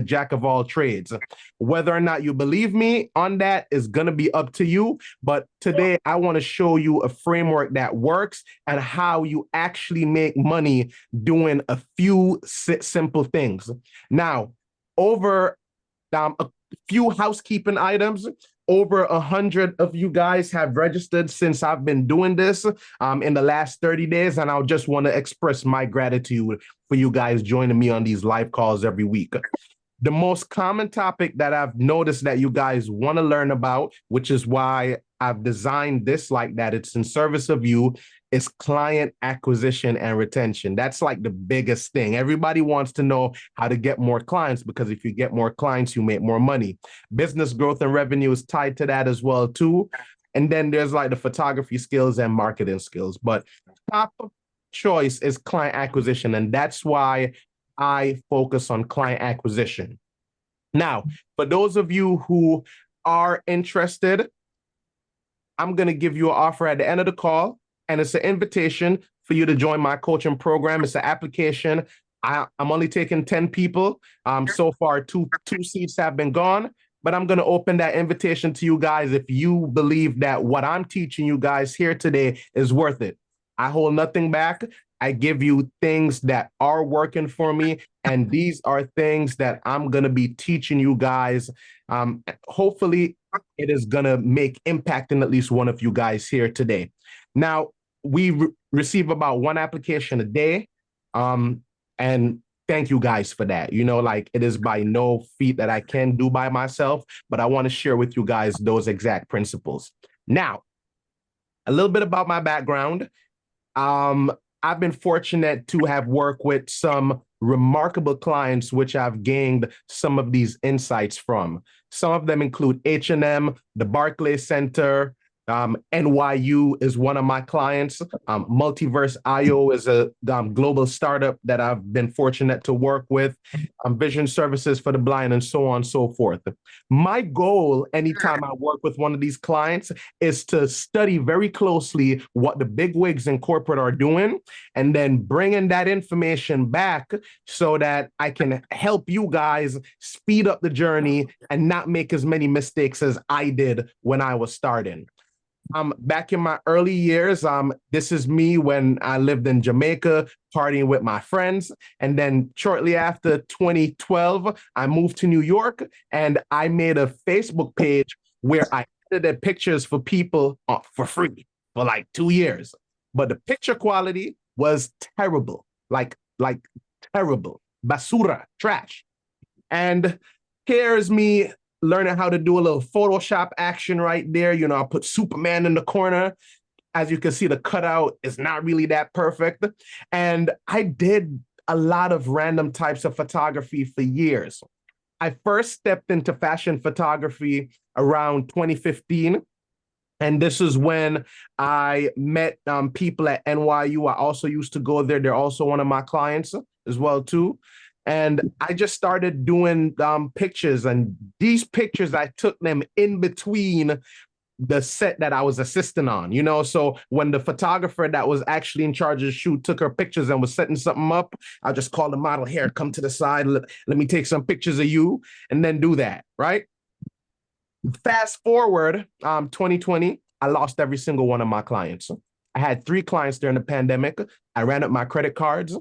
jack of all trades. Whether or not you believe me on that is going to be up to you. But today I want to show you a framework that works and how you actually make money doing a few simple things. Now, over a few housekeeping items. Over 100 of you guys have registered since I've been doing this in the last 30 days. And I just want to express my gratitude for you guys joining me on these live calls every week. The most common topic that I've noticed that you guys want to learn about, which is why I've designed this like that, it's in service of you, is client acquisition and retention. That's like the biggest thing. Everybody wants to know how to get more clients, because if you get more clients, you make more money. Business growth and revenue is tied to that as well too. And then there's like the photography skills and marketing skills. But top choice is client acquisition. And that's why I focus on client acquisition. Now, for those of you who are interested, I'm going to give you an offer at the end of the call, and it's an invitation for you to join my coaching program. It's an application. I'm only taking 10 people. So far, two seats have been gone, but I'm going to open that invitation to you guys if you believe that what I'm teaching you guys here today is worth it. I hold nothing back. I give you things that are working for me, and these are things that I'm going to be teaching you guys. Hopefully, it is going to make impact in at least one of you guys here today. Now, we receive about one application a day, and thank you guys for that. You know, like, it is by no feat that I can do by myself, but I want to share with you guys those exact principles. Now, a little bit about my background. I've been fortunate to have worked with some remarkable clients, which I've gained some of these insights from. Some of them include H&M, the Barclays Center, NYU is one of my clients. Multiverse.io is a global startup that I've been fortunate to work with. Vision Services for the Blind, and so on and so forth. My goal anytime I work with one of these clients is to study very closely what the big wigs in corporate are doing, and then bringing that information back so that I can help you guys speed up the journey and not make as many mistakes as I did when I was starting. Back in my early years, this is me when I lived in Jamaica, partying with my friends. And then shortly after 2012, I moved to New York, and I made a Facebook page where I edited pictures for people for free for like 2 years. But the picture quality was terrible, like terrible, basura, trash. And here's me learning how to do a little Photoshop action right there. You know, I'll put Superman in the corner. As you can see, the cutout is not really that perfect. And I did a lot of random types of photography for years. I first stepped into fashion photography around 2015. And this is when I met people at NYU. I also used to go there. They're also one of my clients as well, too. And I just started doing pictures, and these pictures, I took them in between the set that I was assisting on, you know? So when the photographer that was actually in charge of the shoot took her pictures and was setting something up, I just called the model, here, come to the side, let me take some pictures of you, and then do that, right? Fast forward, 2020, I lost every single one of my clients. I had 3 clients during the pandemic. I ran up my credit cards.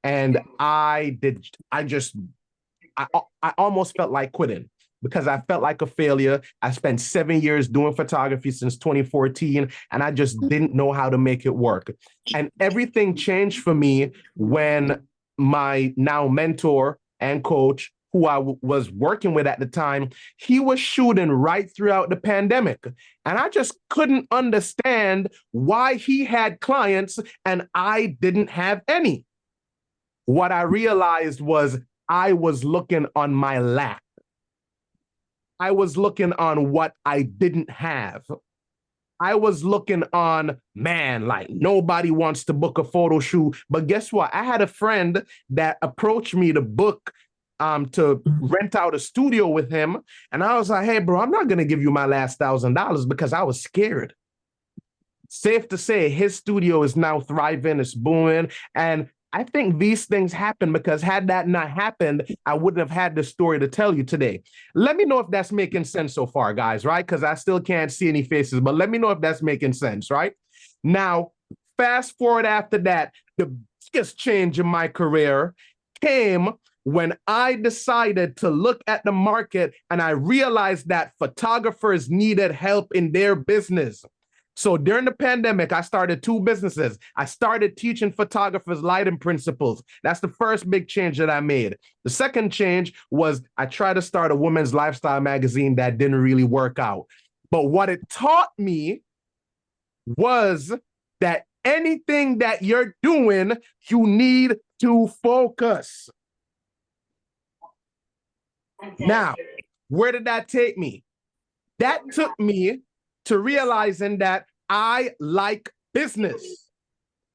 And I almost felt like quitting, because I felt like a failure. I spent 7 years doing photography since 2014, and I just didn't know how to make it work. And everything changed for me when my now mentor and coach, who I was working with at the time, he was shooting right throughout the pandemic. And I just couldn't understand why he had clients and I didn't have any. What I realized was I was looking on my lack. I was looking on what I didn't have. I was looking on, man, like, nobody wants to book a photo shoot. But guess what? I had a friend that approached me to book, to rent out a studio with him. And I was like, hey, bro, I'm not going to give you my last $1,000, because I was scared. Safe to say, his studio is now thriving, it's booming. And I think these things happen because had that not happened, I wouldn't have had this story to tell you today. Let me know if that's making sense so far, guys, right? Because I still can't see any faces, but let me know if that's making sense, right? Now, fast forward after that, the biggest change in my career came when I decided to look at the market and I realized that photographers needed help in their business. So during the pandemic, I started two businesses. I started teaching photographers lighting principles. That's the first big change that I made. The second change was I tried to start a women's lifestyle magazine that didn't really work out. But what it taught me was that anything that you're doing, you need to focus. Now, where did that take me? That took me to realizing that I like business,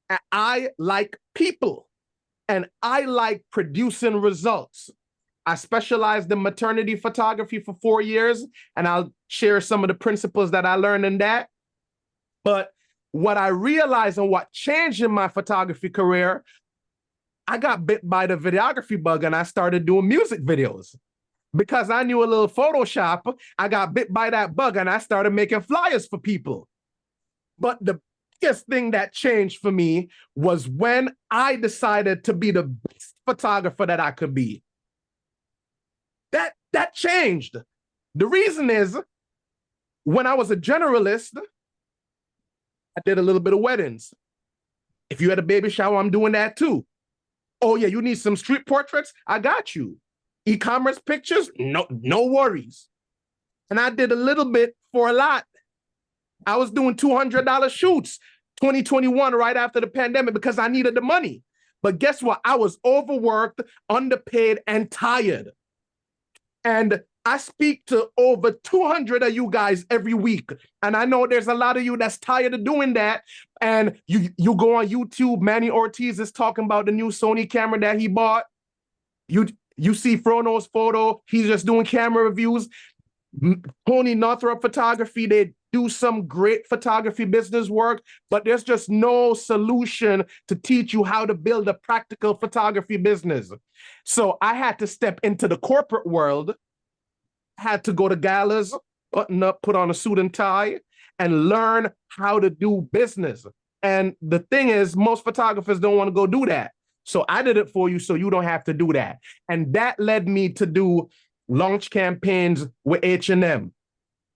and I like people, and I like producing results. I specialized in maternity photography for 4 years, and I'll share some of the principles that I learned in that. But what I realized and what changed in my photography career, I got bit by the videography bug and I started doing music videos. Because I knew a little Photoshop, I got bit by that bug and I started making flyers for people. But the biggest thing that changed for me was when I decided to be the best photographer that I could be. That changed. The reason is, when I was a generalist, I did a little bit of weddings. If you had a baby shower, I'm doing that too. Oh yeah, you need some street portraits? I got you. E-commerce pictures? No worries. And I did a little bit for a lot. I was doing $200 shoots 2021 right after the pandemic because I needed the money. But guess what? I was overworked, underpaid, and tired. And I speak to over 200 of you guys every week. And I know there's a lot of you that's tired of doing that. And you go on YouTube, Manny Ortiz is talking about the new Sony camera that he bought. You see Frono's photo, he's just doing camera reviews. Tony Northrup Photography, they do some great photography business work, but there's just no solution to teach you how to build a practical photography business. So I had to step into the corporate world, had to go to galas, button up, put on a suit and tie, and learn how to do business. And the thing is, most photographers don't want to go do that. So I did it for you so you don't have to do that. And that led me to do launch campaigns with H&M.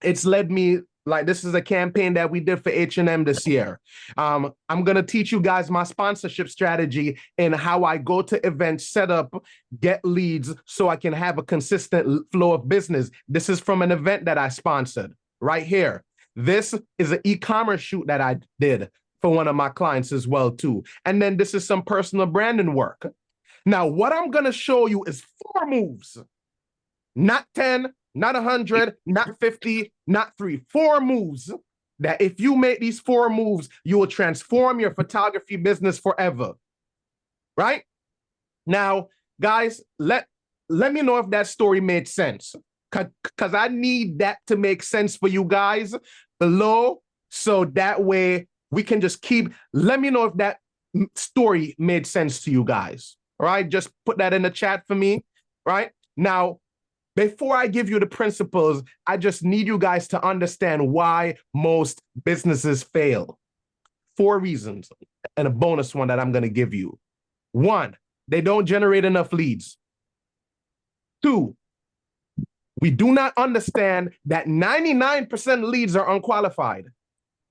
It's led me, like, this is a campaign that we did for H&M this year. I'm going to teach you guys my sponsorship strategy and how I go to events, set up, get leads so I can have a consistent flow of business. This is from an event that I sponsored right here. This is an e-commerce shoot that I did for one of my clients as well too. And then this is some personal branding work. Now, what I'm going to show you is 4 moves, not 10, not 100, not 50, not 3, 4 moves that if you make these 4 moves, you will transform your photography business forever, right? Now, guys, let me know if that story made sense, because I need that to make sense for you guys below, so that way we can just keep, let me know if that story made sense to you guys, all right? Just put that in the chat for me, right? Now, before I give you the principles, I just need you guys to understand why most businesses fail. 4 reasons, and a bonus one that I'm going to give you. 1, they don't generate enough leads. 2, we do not understand that 99% leads are unqualified,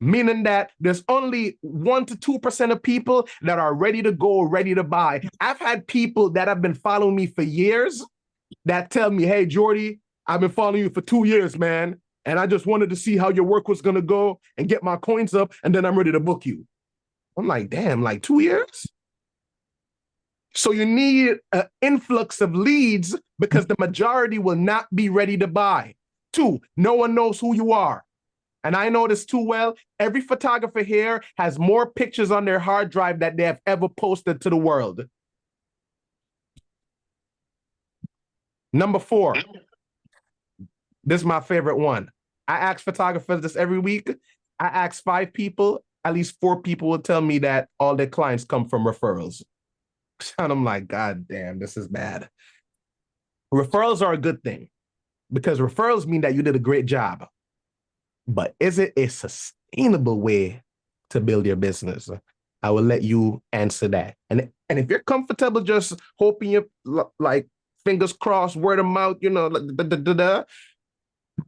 meaning that there's only 1 to 2% of people that are ready to go, ready to buy. I've had people that have been following me for years that tell me, hey, Jordi, I've been following you for 2 years, man, and I just wanted to see how your work was going to go and get my coins up, and then I'm ready to book you. I'm like, damn, like 2 years? So you need an influx of leads because the majority will not be ready to buy. 2, no one knows who you are. And I know this too well. Every photographer here has more pictures on their hard drive that they have ever posted to the world. Number 4, this is my favorite one. I ask photographers this every week. I ask 5 people, at least 4 people will tell me that all their clients come from referrals. And I'm like, God damn, this is bad. Referrals are a good thing because referrals mean that you did a great job. But is it a sustainable way to build your business? I will let you answer that. And if you're comfortable just hoping you like fingers crossed, word of mouth, you know,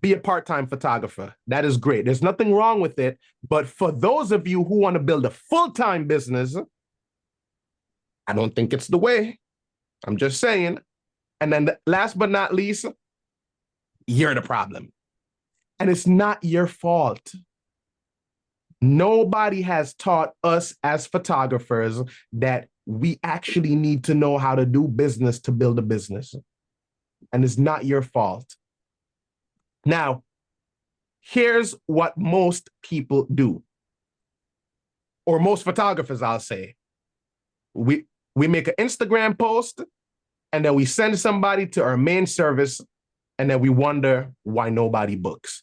be a part-time photographer. That is great. There's nothing wrong with it. But for those of you who want to build a full-time business, I don't think it's the way. I'm just saying. And then last but not least, you're the problem. And it's not your fault. Nobody has taught us as photographers that we actually need to know how to do business to build a business. And it's not your fault. Now, here's what most people do, or most photographers, I'll say. We make an Instagram post, and then we send somebody to our main service, and then we wonder why nobody books.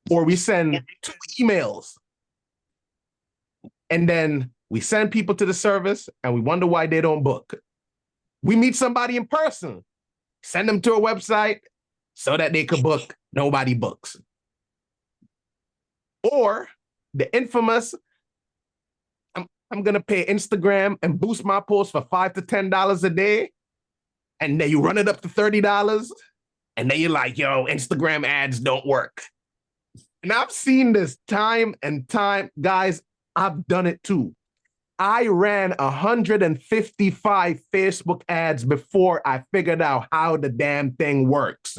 Or we send 2 emails, and then we send people to the service, and we wonder why they don't book. We meet somebody in person, send them to a website so that they could book, nobody books. Or the infamous, I'm going to pay Instagram and boost my post for $5 to $10 a day, and then you run it up to $30, and then you're like, yo, Instagram ads don't work. And I've seen this time and time. Guys, I've done it too. I ran 155 Facebook ads before I figured out how the damn thing works.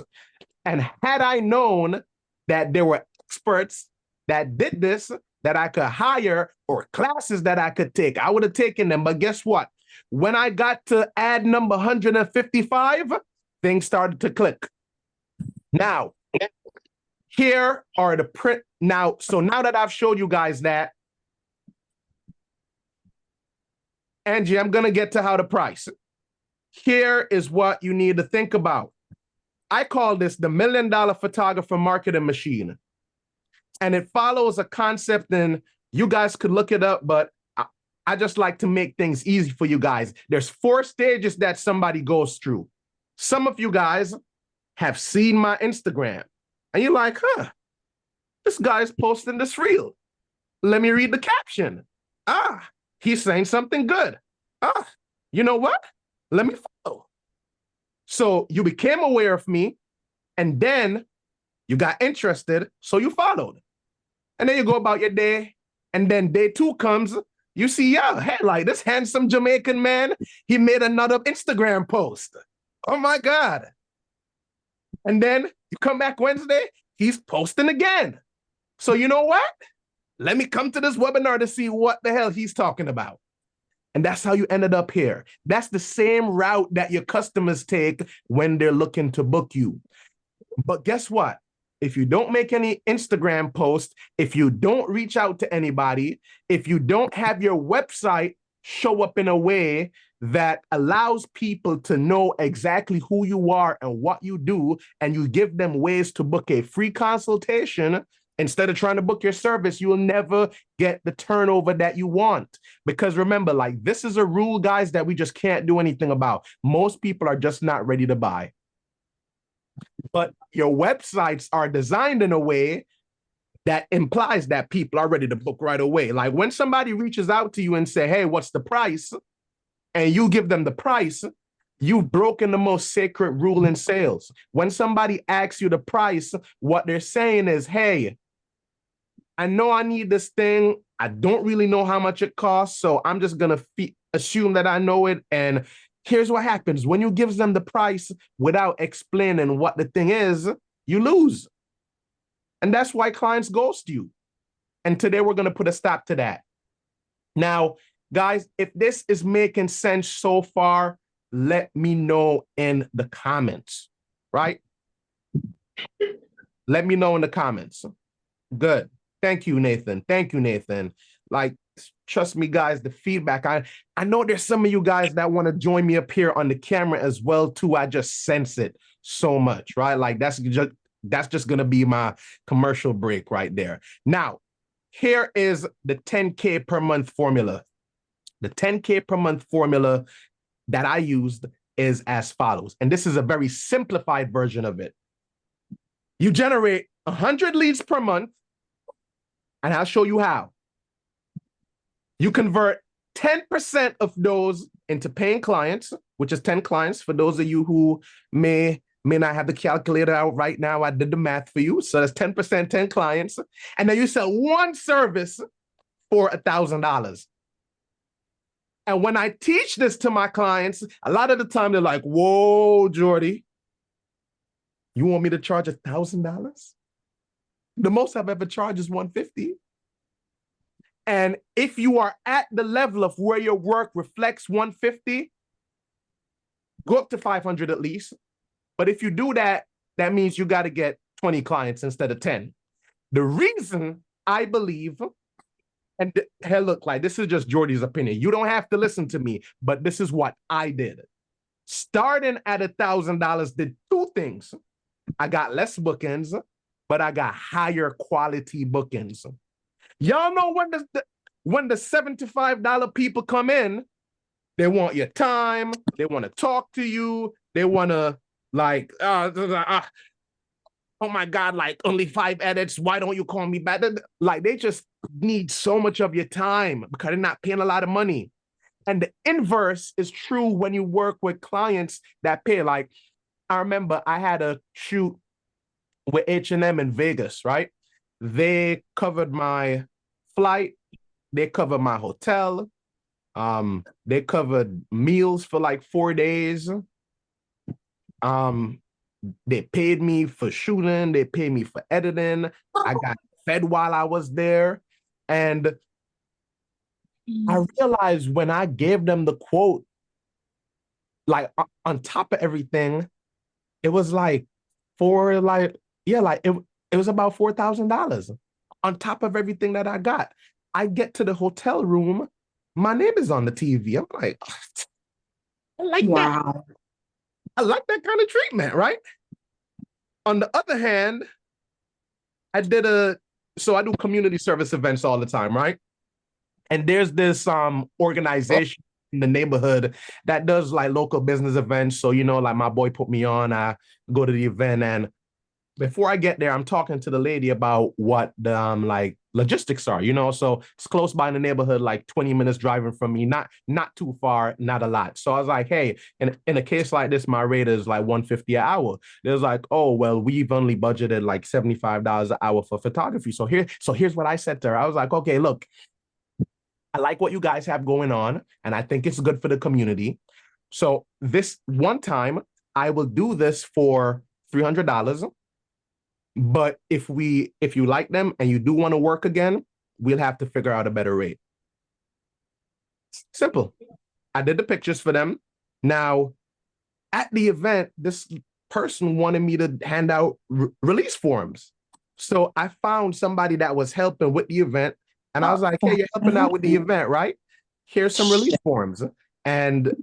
And had I known that there were experts that did this, that I could hire, or classes that I could take, I would have taken them. But guess what? When I got to ad number 155, things started to click. Now, here are the print. Now, so now that I've showed you guys that, Angie, I'm going to get to how to price. Here is what you need to think about. I call this the $1 million photographer marketing machine. And it follows a concept, and you guys could look it up, but I just like to make things easy for you guys. There's 4 stages that somebody goes through. Some of you guys have seen my Instagram, and you're like, this guy's posting this reel. Let me read the caption. He's saying something good. You know what? Let me follow. So you became aware of me, and then you got interested, so you followed. And then you go about your day, and then day 2 comes, you see, hey, like this handsome Jamaican man, he made another Instagram post. Oh my God. And then you come back Wednesday, he's posting again. So you know what? Let me come to this webinar to see what the hell he's talking about. And that's how you ended up here. That's the same route that your customers take when they're looking to book you. But guess what? If you don't make any Instagram posts, if you don't reach out to anybody, if you don't have your website show up in a way that allows people to know exactly who you are and what you do, and you give them ways to book a free consultation instead of trying to book your service, you will never get the turnover that you want. Because remember, like, this is a rule, guys, that we just can't do anything about. Most people are just not ready to buy. But your websites are designed in a way that implies that people are ready to book right away. Like when somebody reaches out to you and say, hey, what's the price? And you give them the price, you've broken the most sacred rule in sales. When somebody asks you the price, what they're saying is, hey, I know I need this thing. I don't really know how much it costs, so I'm just going to assume that I know it. And here's what happens. When you give them the price without explaining what the thing is, you lose. And that's why clients ghost you. And today we're going to put a stop to that. Now, guys, if this is making sense so far, let me know in the comments, right? Let me know in the comments. Good. Thank you, Nathan. Thank you, Nathan. Like, trust me, guys, the feedback. I know there's some of you guys that want to join me up here on the camera as well, too. I just sense it so much, right? Like, that's just going to be my commercial break right there. Now, here is the 10K per month formula. The 10K per month formula that I used is as follows. And this is a very simplified version of it. You generate 100 leads per month, and I'll show you how. You convert 10% of those into paying clients, which is 10 clients. For those of you who may not have the calculator out right now, I did the math for you. So that's 10%, 10 clients. And then you sell one service for $1,000. And when I teach this to my clients, a lot of the time they're like, whoa, Jordi, you want me to charge $1,000? The most I've ever charged is $150. And if you are at the level of where your work reflects $150, go up to $500 at least. But if you do that, that means you got to get 20 clients instead of 10. The reason I believe, and hey, look, like this is just Jordi's opinion. You don't have to listen to me, but this is what I did. Starting at $1,000 did two things. I got less bookings, but I got higher quality bookings. Y'all know when the $75 people come in, they want your time, they want to talk to you, they want to like, oh my God, like only 5 edits, why don't you call me back? Like they just need so much of your time because they're not paying a lot of money. And the inverse is true when you work with clients that pay. Like I remember I had a shoot with H&M in Vegas, right? They covered my flight, they covered my hotel, they covered meals for like 4 days. They paid me for shooting, they paid me for editing. I got fed while I was there. And I realized when I gave them the quote, like on top of everything, it was like it was about $4,000 on top of everything that I got. I get to the hotel room, my name is on the TV. I'm like, I like that. I like that kind of treatment, right? On the other hand, I do community service events all the time, right? And there's this organization in the neighborhood that does like local business events. So, like my boy put me on, I go to the event, and before I get there, I'm talking to the lady about what the like logistics are, so it's close by in the neighborhood, like 20 minutes driving from me, not too far, not a lot. So I was like, hey, in a case like this, my rate is like $150 an hour. There's like, oh, well, we've only budgeted like $75 an hour for photography. So here's what I said to her. I was like, okay, look, I like what you guys have going on, and I think it's good for the community. So this one time, I will do this for $300. But if you like them and you do want to work again, we'll have to figure out a better rate. Simple. I did the pictures for them. Now, at the event, this person wanted me to hand out release forms. So I found somebody that was helping with the event. And I was like, hey, you're helping out with the event, right? Here's some release forms. And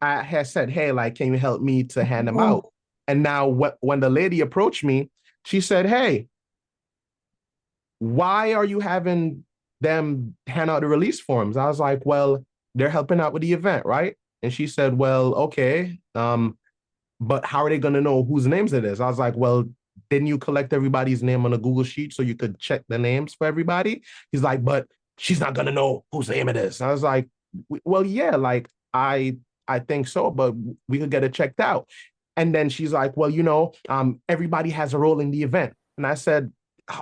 I had said, hey, like, can you help me to hand them out? And now when the lady approached me, she said, hey, why are you having them hand out the release forms? I was like, well, they're helping out with the event, right? And she said, well, okay, but how are they going to know whose names it is? I was like, well, didn't you collect everybody's name on a Google sheet so you could check the names for everybody? He's like, but she's not going to know whose name it is. I was like, well, yeah, like I think so, but we could get it checked out. And then she's like, well, everybody has a role in the event. And I said,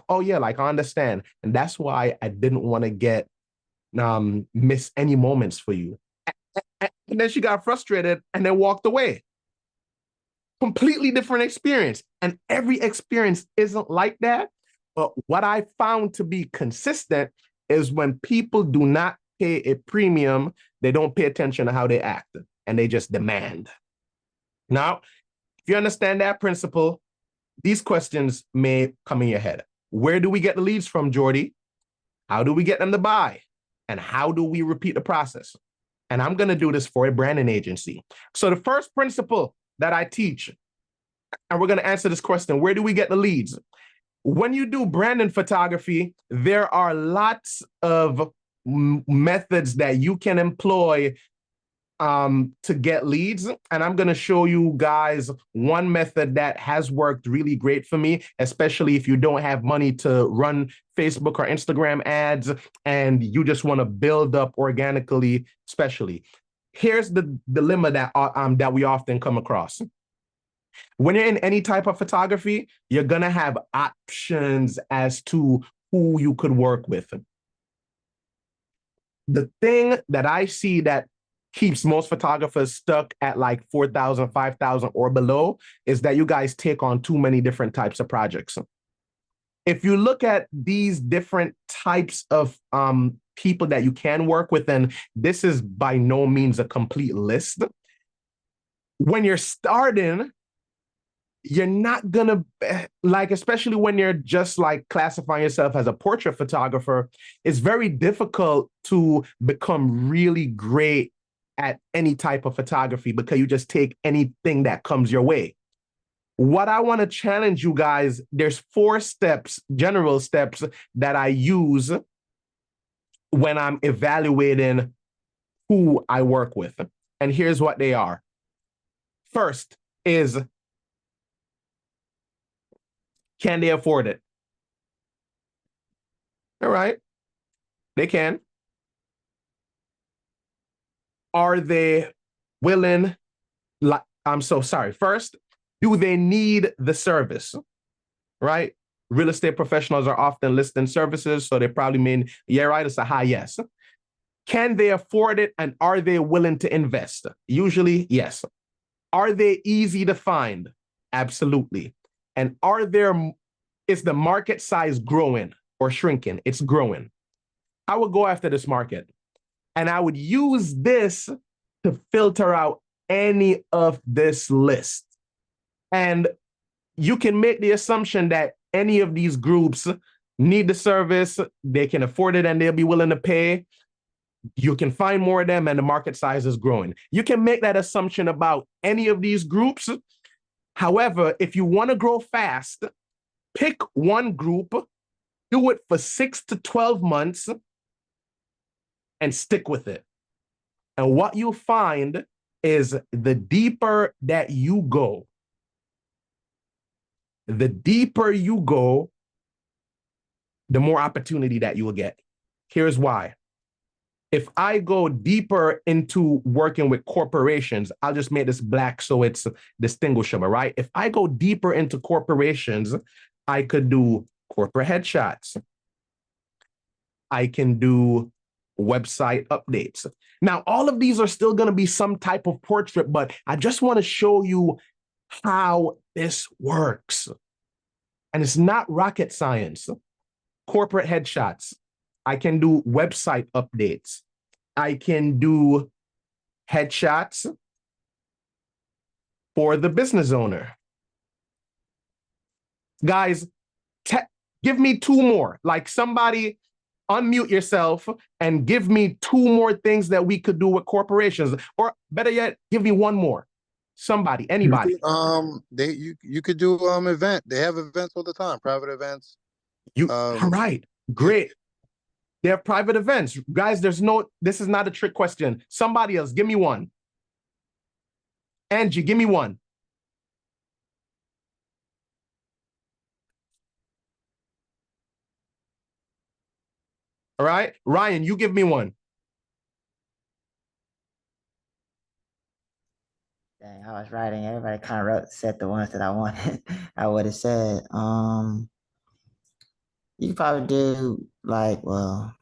oh, yeah, like I understand. And that's why I didn't want to miss any moments for you. And then she got frustrated and then walked away. Completely different experience. And every experience isn't like that. But what I found to be consistent is when people do not pay a premium, they don't pay attention to how they act and they just demand. Now, if you understand that principle, these questions may come in your head. Where do we get the leads from, Jordi? How do we get them to buy? And how do we repeat the process? And I'm going to do this for a branding agency. So the first principle that I teach, and we're going to answer this question, where do we get the leads? When you do branding photography, there are lots of methods that you can employ to get leads. And I'm going to show you guys one method that has worked really great for me, especially if you don't have money to run Facebook or Instagram ads and you just want to build up organically, especially. Here's the dilemma that we often come across. When you're in any type of photography, you're going to have options as to who you could work with. The thing that I see that keeps most photographers stuck at like 4,000, 5,000 or below is that you guys take on too many different types of projects. If you look at these different types of people that you can work with, and this is by no means a complete list. When you're starting, you're not gonna like, especially when you're just like classifying yourself as a portrait photographer, it's very difficult to become really great at any type of photography because you just take anything that comes your way. What I want to challenge you guys, there's 4 steps, general steps that I use when I'm evaluating who I work with. And here's what they are. First is, can they afford it? All right, they can. Are they willing? I'm so sorry. First, do they need the service? Right? Real estate professionals are often listing services, so they probably mean, yeah, right, it's a high yes. Can they afford it, and are they willing to invest? Usually, yes. Are they easy to find? Absolutely. And is the market size growing or shrinking? It's growing. I would go after this market. And I would use this to filter out any of this list. And you can make the assumption that any of these groups need the service, they can afford it, and they'll be willing to pay. You can find more of them, and the market size is growing. You can make that assumption about any of these groups. However, if you want to grow fast, pick one group, do it for 6 to 12 months, and stick with it. And what you'll find is the deeper that you go, the more opportunity that you will get. Here's why. If I go deeper into working with corporations, I'll just make this black so it's distinguishable, right? If I go deeper into corporations, I could do corporate headshots. I can do website updates. Now, all of these are still going to be some type of portrait, but I just want to show you how this works. And it's not rocket science. Corporate headshots. I can do website updates. I can do headshots for the business owner. Guys, give me 2 more. Like, somebody unmute yourself and give me 2 more things that we could do with corporations. Or better yet, give me 1 more. Somebody, anybody. You could do event. They have events all the time, private events. All right, great. They have private events. Guys, this is not a trick question. Somebody else, give me 1. Angie, give me 1. All right, Ryan, you give me 1. Dang, I was writing. Everybody kind of said the ones that I wanted. I would have said, you could probably do like, well,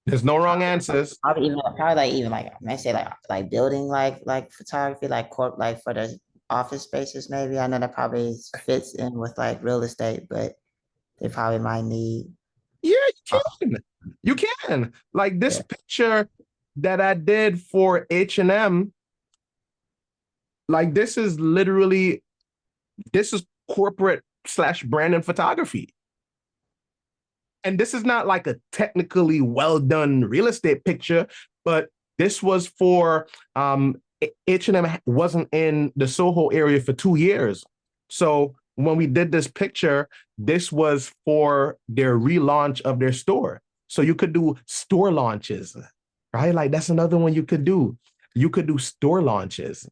there's no wrong answers. Probably like even like I say like building like photography, like like for the office spaces maybe. I know that probably fits in with like real estate, but they probably might need. Yeah, you can. Like this picture that I did for H&M. Like this is corporate / branding photography. And this is not like a technically well done real estate picture, but this was for H&M wasn't in the Soho area for 2 years. So when we did this picture, this was for their relaunch of their store. So you could do store launches. right? Like that's another one you could do. You could do store launches.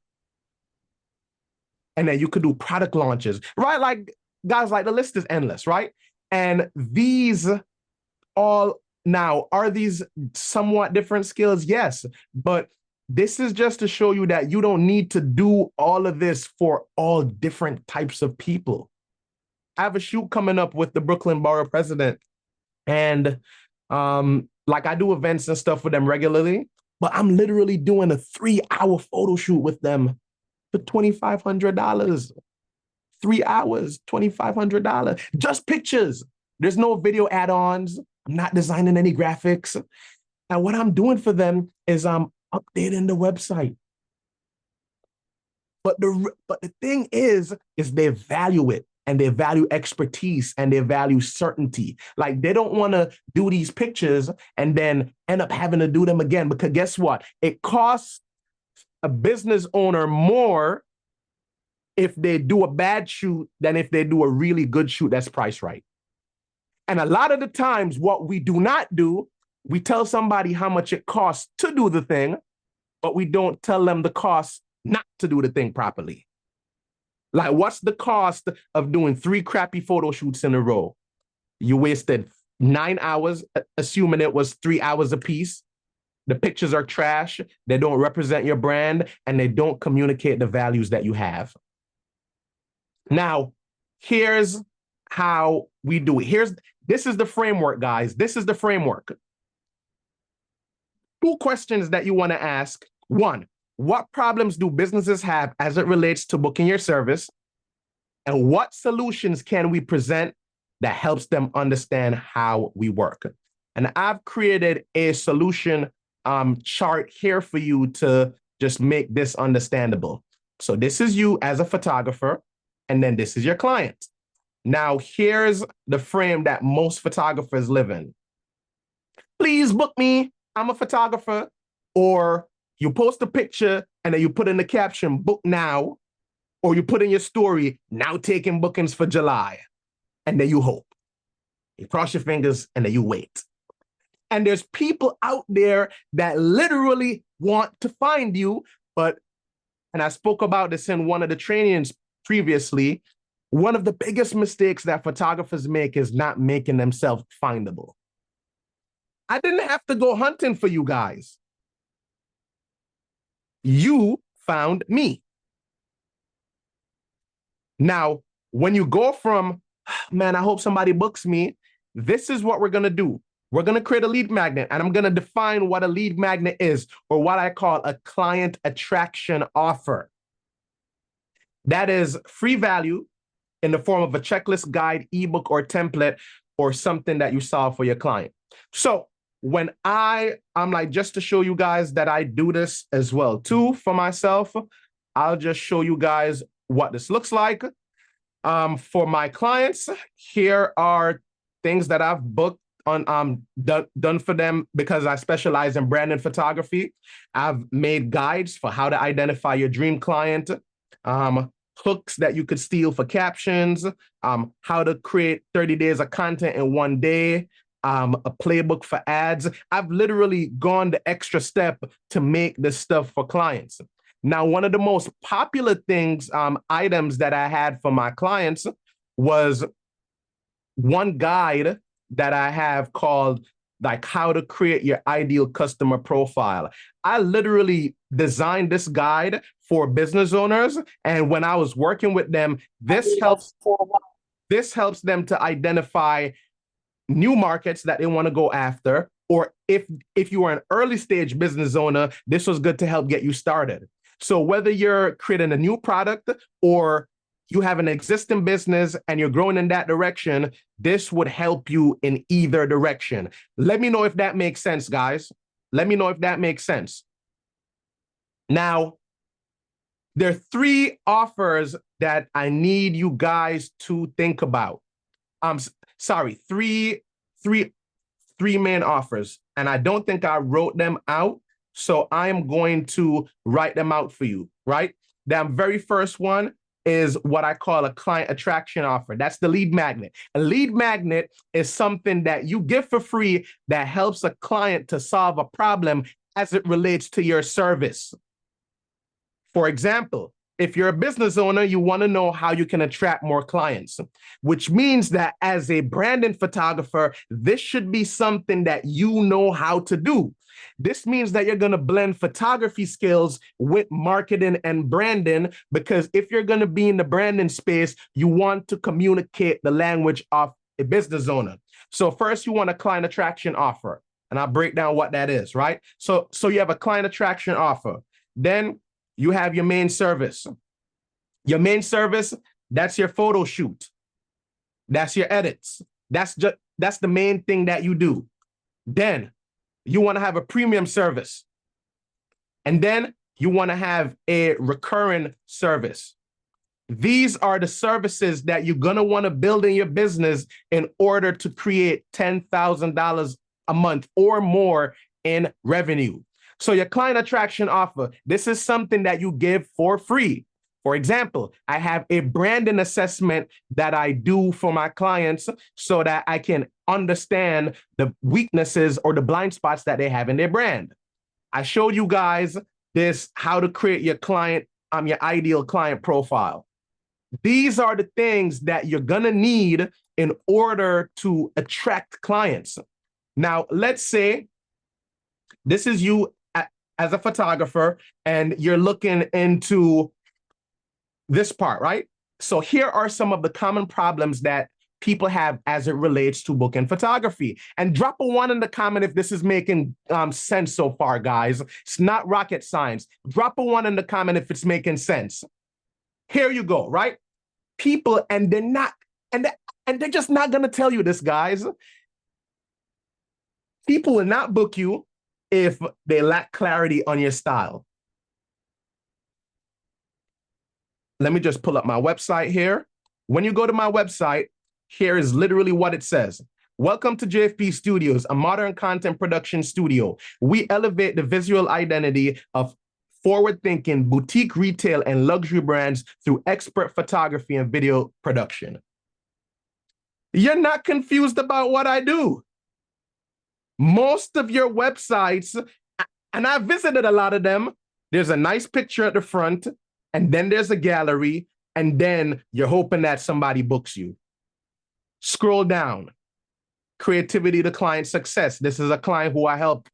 And then you could do product launches, right? Like guys, like the list is endless, right? And these all now, are these somewhat different skills? Yes, but this is just to show you that you don't need to do all of this for all different types of people. I have a shoot coming up with the Brooklyn Borough president, and like I do events and stuff with them regularly, but I'm literally doing a 3-hour photo shoot with them for $2,500. 3 hours, $2,500. Just pictures. There's no video add-ons. I'm not designing any graphics. And what I'm doing for them is I'm updating the website. But the thing is they value it, and they value expertise, and they value certainty. Like they don't want to do these pictures and then end up having to do them again, because guess what? It costs a business owner more if they do a bad shoot than if they do a really good shoot that's priced right. And a lot of the times what we do not do, we tell somebody how much it costs to do the thing, but we don't tell them the cost not to do the thing properly. Like, what's the cost of doing 3 crappy photo shoots in a row? You wasted 9 hours, assuming it was 3 hours apiece. The pictures are trash. They don't represent your brand, and they don't communicate the values that you have. Now, here's how we do it. This is the framework, guys. This is the framework. 2 questions that you want to ask. 1, what problems do businesses have as it relates to booking your service? And what solutions can we present that helps them understand how we work? And I've created a solution chart here for you to just make this understandable. So this is you as a photographer, and then this is your client. Now, here's the frame that most photographers live in. Please book me. I'm a photographer. Or you post a picture and then you put in the caption, book now. Or you put in your story, now taking bookings for July. And then you hope. You cross your fingers and then you wait. And there's people out there that literally want to find you, and I spoke about this in one of the trainings previously, one of the biggest mistakes that photographers make is not making themselves findable. I didn't have to go hunting for you guys. You found me. Now, when you go from, man, I hope somebody books me, this is what we're going to do. We're going to create a lead magnet, and I'm going to define what a lead magnet is, or what I call a client attraction offer. That is free value in the form of a checklist, guide, ebook, or template, or something that you solve for your client. So when I'm like, just to show you guys that I do this as well too for myself, I'll just show you guys what this looks like. For my clients, here are things that I've booked on done for them because I specialize in brand and photography. I've made guides for how to identify your dream client, hooks that you could steal for captions, how to create 30 days of content in 1 day, a playbook for ads. I've literally gone the extra step to make this stuff for clients. Now, one of the most popular things, items that I had for my clients was one guide that I have called like how to create your ideal customer profile. I literally designed this guide for business owners. And when I was working with them, this helps them to identify new markets that they want to go after. Or if you are an early stage business owner, this was good to help get you started. So whether you're creating a new product or you have an existing business and you're growing in that direction, this would help you in either direction. Let me know if that makes sense, guys. Let me know if that makes sense. Now, there are 3 offers that I need you guys to think about. Three main offers, and I don't think I wrote them out, so I am going to write them out for you, right? The very first one is what I call a client attraction offer. That's the lead magnet. A lead magnet is something that you give for free that helps a client to solve a problem as it relates to your service. For example, if you're a business owner, you want to know how you can attract more clients, which means that as a branding photographer, this should be something that you know how to do. This means that you're going to blend photography skills with marketing and branding, because if you're going to be in the branding space, you want to communicate the language of a business owner. So first, you want a client attraction offer, and I'll break down what that is, right? So you have a client attraction offer. Then you have your main service. Your main service, that's your photo shoot. That's your edits. That's the main thing that you do. Then you want to have a premium service. And then you want to have a recurring service. These are the services that you're going to want to build in your business in order to create $10,000 a month or more in revenue. So your client attraction offer, this is something that you give for free. For example, I have a branding assessment that I do for my clients so that I can understand the weaknesses or the blind spots that they have in their brand. I showed you guys this, how to create your client, your ideal client profile. These are the things that you're gonna need in order to attract clients. Now, let's say this is you as a photographer and you're looking into this part, right? So here are some of the common problems that people have as it relates to booking photography. And drop a 1 in the comment if this is making sense so far, guys. It's not rocket science. Drop a 1 in the comment if it's making sense. Here you go, right? People, and they're not, and they're just not gonna tell you this, guys. People will not book you if they lack clarity on your style. Let me just pull up my website here. When you go to my website, here is literally what it says. Welcome to JFP Studios, a modern content production studio. We elevate the visual identity of forward-thinking boutique retail and luxury brands through expert photography and video production. You're not confused about what I do. Most of your websites, and I visited a lot of them, there's a nice picture at the front, and then there's a gallery, and then you're hoping that somebody books you. Scroll down. Creativity to client success. This is a client who I helped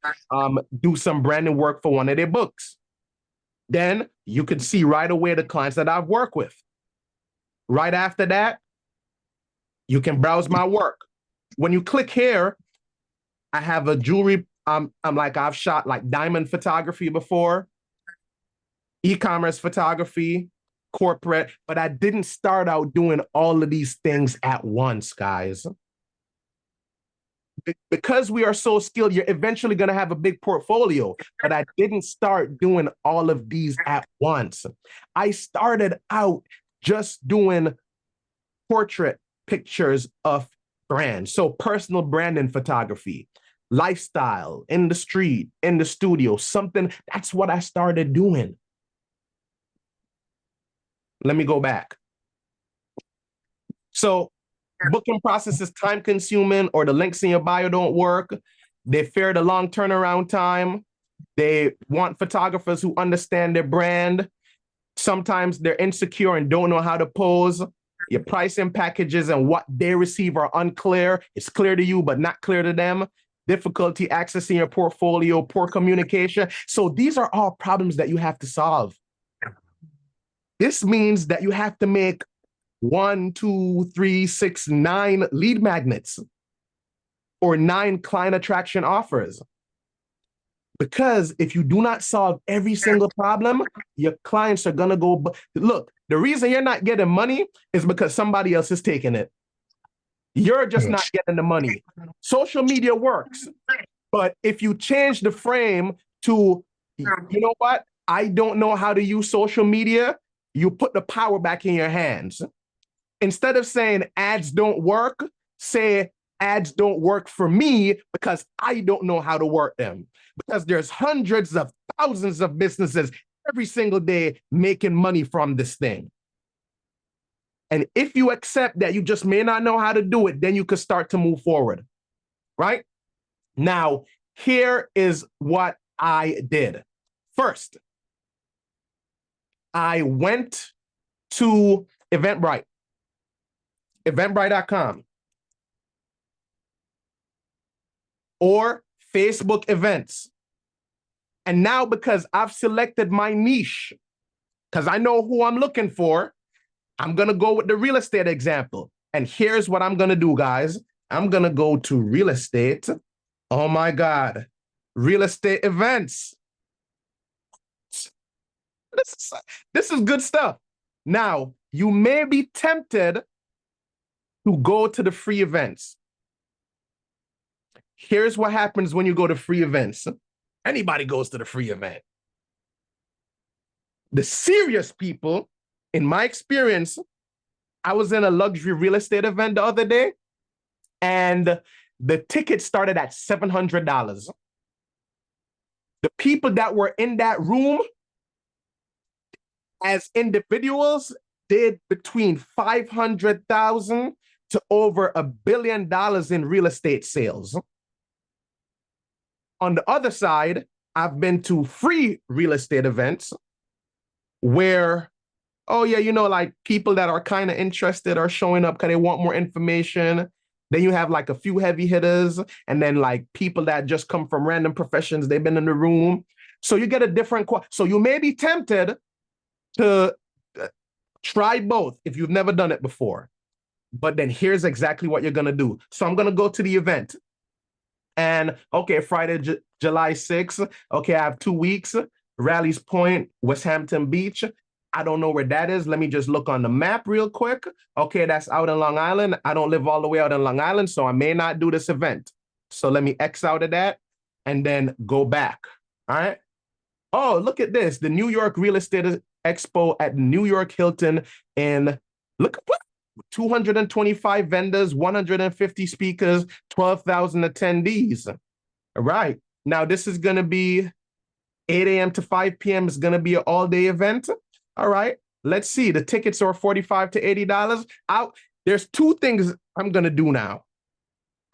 do some branding work for one of their books. Then you can see right away the clients that I've worked with. Right after that, you can browse my work. When you click here, I have a jewelry, I've shot like diamond photography before, e-commerce photography, corporate, but I didn't start out doing all of these things at once, guys. Because we are so skilled, you're eventually going to have a big portfolio, but I didn't start doing all of these at once. I started out just doing portrait pictures of brands. So personal branding photography, lifestyle, in the street, in the studio, something, that's what I started doing. Let me go back. So booking process is time consuming, or the links in your bio don't work. They fear the long turnaround time. They want photographers who understand their brand. Sometimes they're insecure and don't know how to pose. Your pricing packages and what they receive are unclear. It's clear to you, but not clear to them. Difficulty accessing your portfolio, poor communication. So these are all problems that you have to solve. This means that you have to make 1, 2, 3, 6, 9 lead magnets or 9 client attraction offers. Because if you do not solve every single problem, your clients are going to go. Look, the reason you're not getting money is because somebody else is taking it. You're just not getting the money. Social media works. But if you change the frame to, you know what? I don't know how to use social media. You put the power back in your hands. Instead of saying ads don't work, say ads don't work for me because I don't know how to work them. Because there's hundreds of thousands of businesses every single day making money from this thing. And if you accept that you just may not know how to do it, then you could start to move forward, right? Now, here is what I did. First, I went to Eventbrite, eventbrite.com, or Facebook events. And now, because I've selected my niche, because I know who I'm looking for, I'm going to go with the real estate example. And here's what I'm going to do, guys. I'm going to go to real estate. Oh, my God. Real estate events. This is good stuff. Now, you may be tempted to go to the free events. Here's what happens when you go to free events. Anybody goes to the free event. The serious people, in my experience, I was in a luxury real estate event the other day, and the ticket started at $700. The people that were in that room as individuals did between $500,000 to over $1 billion in real estate sales. On the other side, I've been to free real estate events where, oh yeah, you know, like people that are kind of interested are showing up because they want more information. Then you have like a few heavy hitters, and then like people that just come from random professions. They've been in the room. So you get a different, so you may be tempted to try both if you've never done it before. But then here's exactly what you're going to do. So I'm going to go to the event. And okay, Friday, July 6th. Okay, I have 2 weeks. Rally's Point, West Hampton Beach. I don't know where that is. Let me just look on the map real quick. Okay, that's out in Long Island. I don't live all the way out in Long Island, so I may not do this event. So let me X out of that and then go back. All right. Oh, look at this. The New York Real Estate Expo at New York Hilton. And look at 225 vendors, 150 speakers, 12,000 attendees. All right. Now, this is going to be 8 a.m. to 5 p.m. It's going to be an all-day event. All right. Let's see. The tickets are $45 to $80. There's two things I'm going to do now.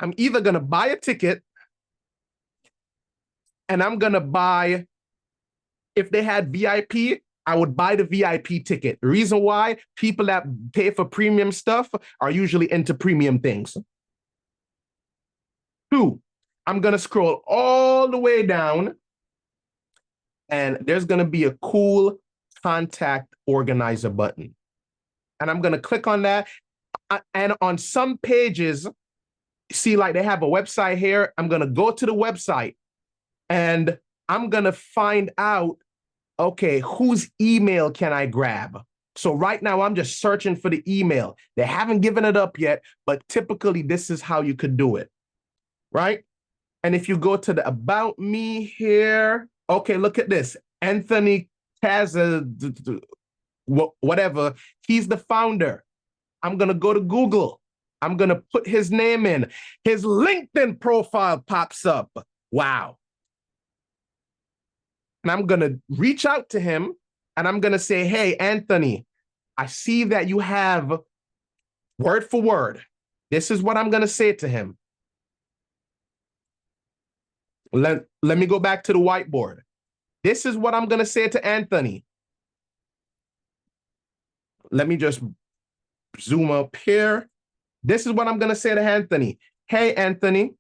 I'm either going to buy a ticket, and I'm going to buy, if they had VIP, I would buy the VIP ticket. The reason why, people that pay for premium stuff are usually into premium things. 2, I'm going to scroll all the way down, and there's going to be a cool contact organizer button. And I'm going to click on that. And on some pages, see, like they have a website here. I'm going to go to the website, and I'm going to find out, okay, whose email can I grab? So right now, I'm just searching for the email. They haven't given it up yet, but typically this is how you could do it, right? And if you go to the About Me here, okay, look at this. Anthony Kaza, whatever, he's the founder. I'm going to go to Google. I'm going to put his name in. His LinkedIn profile pops up. Wow. And I'm going to reach out to him, and I'm going to say, hey, Anthony, I see that you have word for word. This is what I'm going to say to him. Let me go back to the whiteboard. This is what I'm going to say to Anthony. Let me just zoom up here. This is what I'm going to say to Anthony. Hey, Anthony.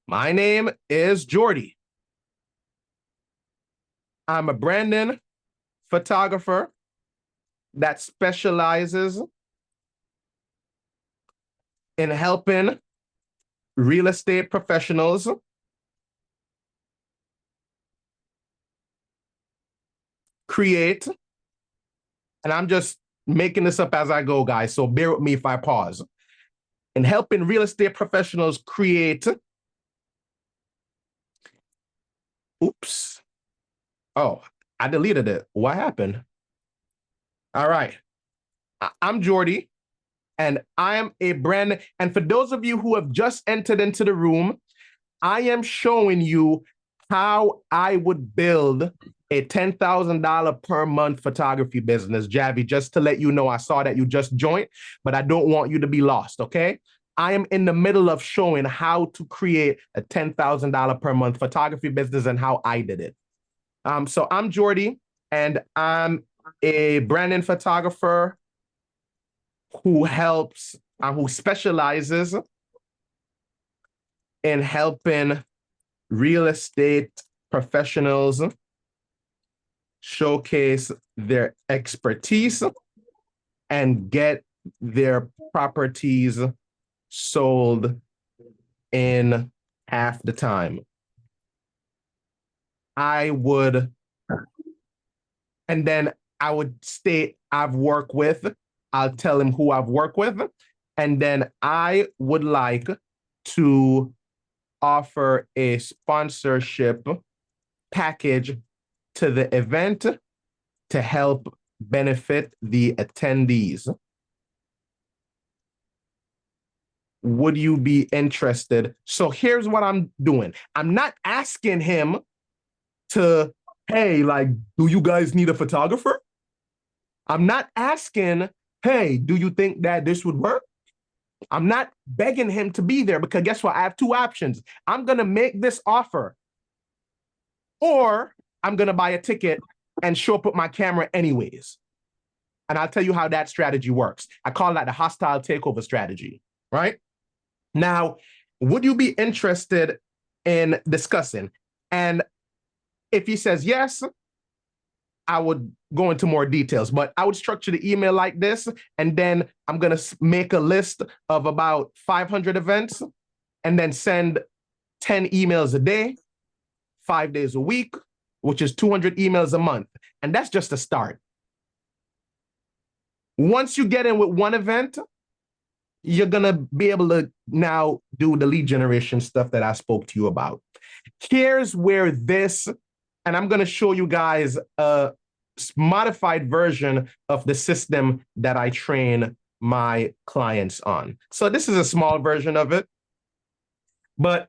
My name is Jordi. I'm a branding photographer that specializes in helping real estate professionals create, and I'm just making this up as I go, guys, so bear with me if I pause. In helping real estate professionals create, oops. Oh, I deleted it. What happened? All right. I'm Jordi, and I am a brand. And for those of you who have just entered into the room, I am showing you how I would build a $10,000 per month photography business. Javi, just to let you know, I saw that you just joined, but I don't want you to be lost, okay? I am in the middle of showing how to create a $10,000 per month photography business and how I did it. So I'm Jordi, and I'm a branding photographer who specializes in helping real estate professionals showcase their expertise and get their properties sold in half the time. And then I would state I'll tell him who I've worked with, and then I would like to offer a sponsorship package to the event to help benefit the attendees. Would you be interested? So here's what I'm doing. I'm not asking him to, hey, like, do you guys need a photographer? I'm not asking, hey, do you think that this would work? I'm not begging him to be there, because guess what? I have two options. I'm going to make this offer, or I'm going to buy a ticket and show up with my camera anyways. And I'll tell you how that strategy works. I call that the hostile takeover strategy, right? Now, would you be interested in discussing? And if he says yes, I would go into more details, but I would structure the email like this, and then I'm going to make a list of about 500 events and then send 10 emails a day, 5 days a week, which is 200 emails a month. And that's just a start. Once you get in with one event, you're going to be able to now do the lead generation stuff that I spoke to you about. Here's where and I'm going to show you guys a modified version of the system that I train my clients on. So this is a small version of it, but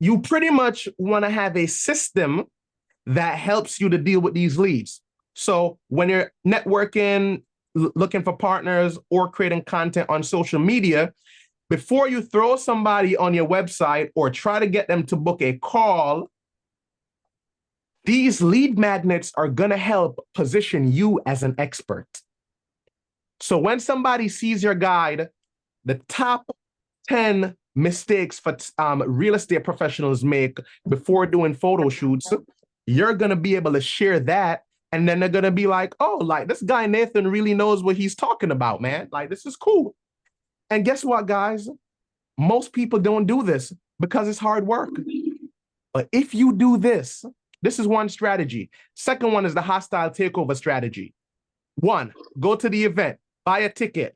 you pretty much want to have a system that helps you to deal with these leads. So when you're networking, looking for partners, or creating content on social media, before you throw somebody on your website or try to get them to book a call, these lead magnets are going to help position you as an expert. So when somebody sees your guide, the top 10 mistakes for real estate professionals make before doing photo shoots, you're going to be able to share that. And then they're going to be like, oh, like this guy Nathan really knows what he's talking about, man. Like, this is cool. And guess what, guys? Most people don't do this because it's hard work. But if you do this is one strategy. Second one is the hostile takeover strategy. One, go to the event, buy a ticket.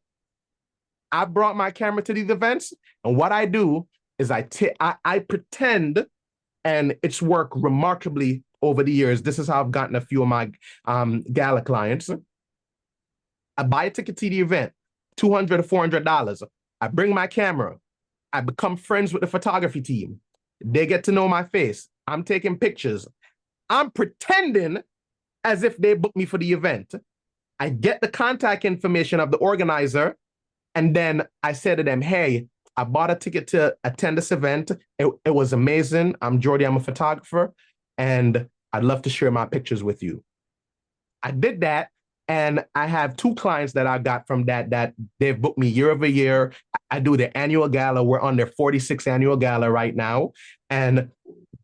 I brought my camera to these events, and what I do is I pretend, and it's worked remarkably over the years. This is how I've gotten a few of my gala clients. I buy a ticket to the event, $200 to $400. I bring my camera. I become friends with the photography team. They get to know my face. I'm taking pictures. I'm pretending as if they booked me for the event. I get the contact information of the organizer, and then I say to them, hey, I bought a ticket to attend this event. It was amazing. I'm Jordi, I'm a photographer, and I'd love to share my pictures with you. I did that, and I have two clients that I got from that they've booked me year over year. I do their annual gala. We're on their 46th annual gala right now, and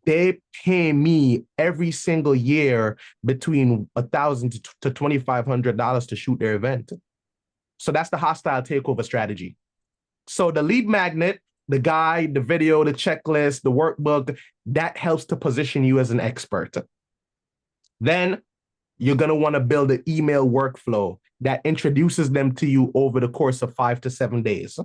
they pay me every single year between $1,000 to $2,500 to shoot their event. So that's the hostile takeover strategy. So the lead magnet, the guide, the video, the checklist, the workbook, that helps to position you as an expert. Then you're going to want to build an email workflow that introduces them to you over the course of 5 to 7 days.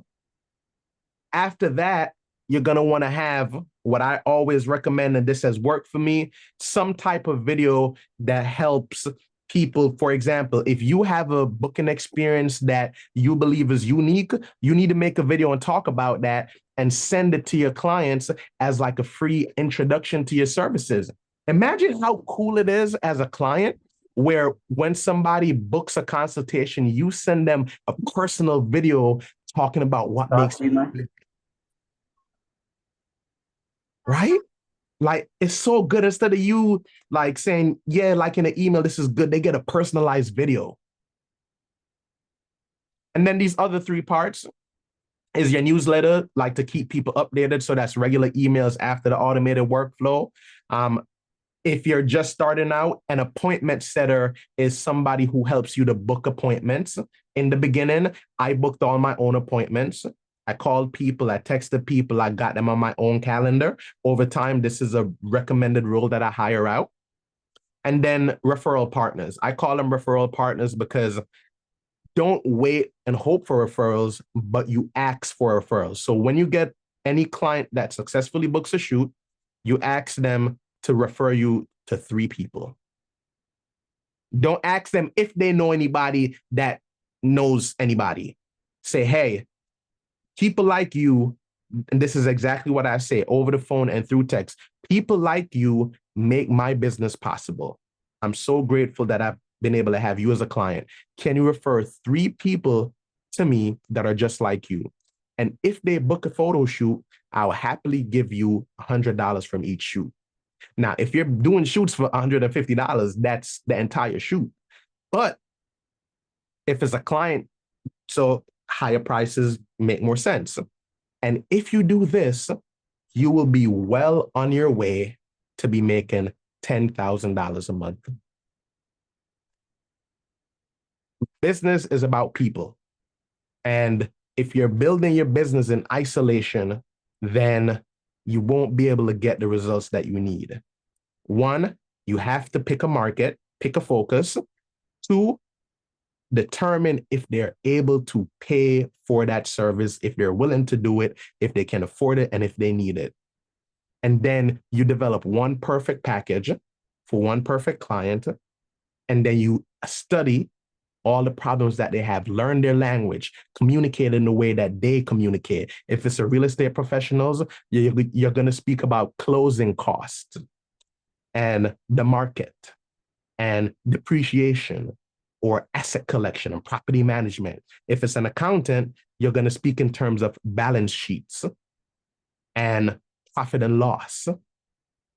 After that, you're going to want to have what I always recommend, and this has worked for me, some type of video that helps people. For example, if you have a booking experience that you believe is unique, you need to make a video and talk about that and send it to your clients as like a free introduction to your services. Imagine how cool it is as a client where when somebody books a consultation, you send them a personal video talking about what Talk makes to you, man. you, right? Like, it's so good. Instead of you like saying, yeah, like in an email, this is good, they get a personalized video. And then these other three parts is your newsletter, like to keep people updated. So that's regular emails after the automated workflow. If you're just starting out, an appointment setter is somebody who helps you to book appointments. In the beginning, I booked all my own appointments. I called people, I texted people, I got them on my own calendar. Over time, this is a recommended role that I hire out. And then referral partners. I call them referral partners because don't wait and hope for referrals, but you ask for referrals. So when you get any client that successfully books a shoot, you ask them to refer you to 3 people. Don't ask them if they know anybody that knows anybody. Say, hey, people like you, and this is exactly what I say over the phone and through text, people like you make my business possible. I'm so grateful that I've been able to have you as a client. Can you refer 3 people to me that are just like you? And if they book a photo shoot, I'll happily give you $100 from each shoot. Now, if you're doing shoots for $150, that's the entire shoot. But if it's a client, so higher prices make more sense. And if you do this, you will be well on your way to be making $10,000 a month. Business is about people. And if you're building your business in isolation, then you won't be able to get the results that you need. 1, you have to pick a market, pick a focus. 2, determine if they're able to pay for that service, if they're willing to do it, if they can afford it, and if they need it. And then you develop one perfect package for one perfect client. And then you study all the problems that they have, learn their language, communicate in the way that they communicate. If it's a real estate professionals, you're going to speak about closing costs and the market and depreciation or asset collection and property management. If it's an accountant, you're going to speak in terms of balance sheets and profit and loss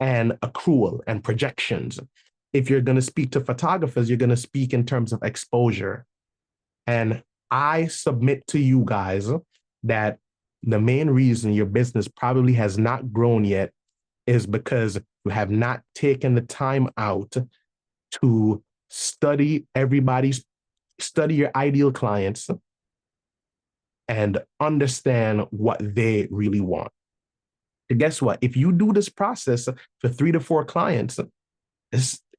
and accrual and projections. If you're going to speak to photographers, you're going to speak in terms of exposure. And I submit to you guys that the main reason your business probably has not grown yet is because you have not taken the time out to study your ideal clients and understand what they really want. And guess what? If you do this process for 3 to 4 clients,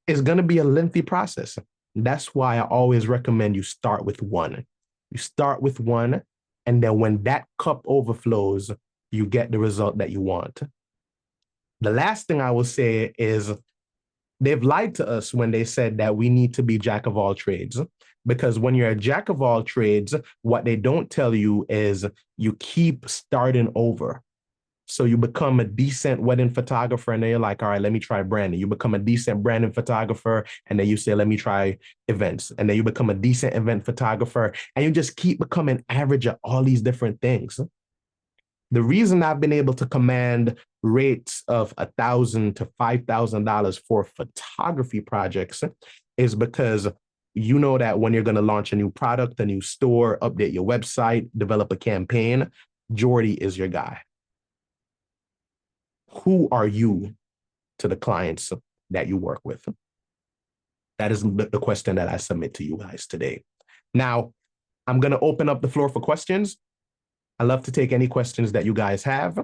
it's going to be a lengthy process. That's why I always recommend you start with 1. You start with 1, and then when that cup overflows, you get the result that you want. The last thing I will say is they've lied to us when they said that we need to be jack of all trades. Because when you're a jack of all trades, what they don't tell you is you keep starting over. So you become a decent wedding photographer and then you're like, all right, let me try branding. You become a decent branding photographer and then you say, let me try events. And then you become a decent event photographer and you just keep becoming average at all these different things. The reason I've been able to command rates of $1,000 to $5,000 for photography projects is because you know that when you're going to launch a new product, a new store, update your website, develop a campaign, Jordi is your guy. Who are you to the clients that you work with? That is the question that I submit to you guys today. Now, I'm going to open up the floor for questions. I love to take any questions that you guys have.